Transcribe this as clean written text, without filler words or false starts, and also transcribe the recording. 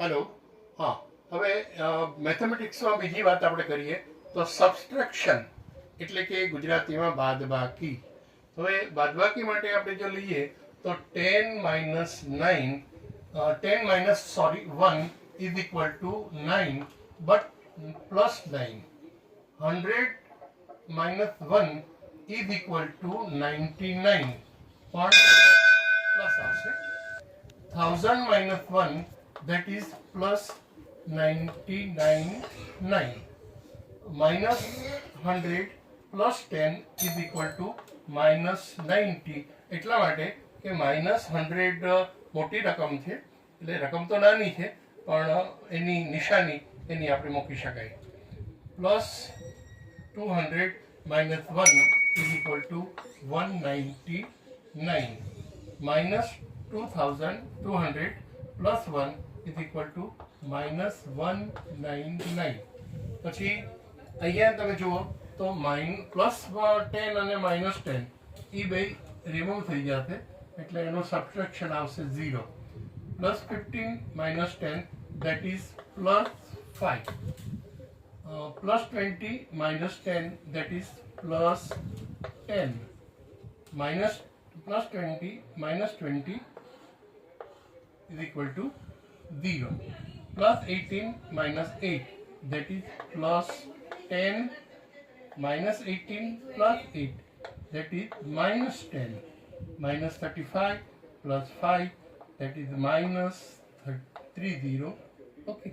Hello. હા, હવે મેથેમેટિક્સમાં બીજી વાત આપણે કરીએ તો સબસ્ટ્રેક્શન એટલે કે ગુજરાતીમાં બાદબાકી. હવે બાદબાકી માટે આપણે જો લઈએ તો 1 is equal to 9 but plus 9. 100 -1 is equal to 99 પણ પ્લસ આવશે. 1000 -1 that is plus 99. Minus 100 plus 10 is equal to minus 90. એટલા માટે કે -100 મોટી રકમ છે, એટલે રકમ તો નાની છે પણ એની નિશાની એની આપણે મૂકી શકાય. Plus 200 -1 is equal to 199. minus 2200 plus 1 is equal to minus 199. પછી અહીંયા તમે જુઓ તો પ્લસ 10 અને માઇનસ 10 એ બે રિમૂવ થઈ જશે, એટલે એનો સબસ્ટ્રેક્શન આવશે 0. Plus 15 minus 10 that is plus 5. Plus 20 minus 10 that is plus 10. Plus 20 minus 20 is equal to 0. Plus 18 minus 8 that is plus 10. Minus 18 plus 8 that is minus 10. Minus 35 plus 5 that is minus 30. Okay.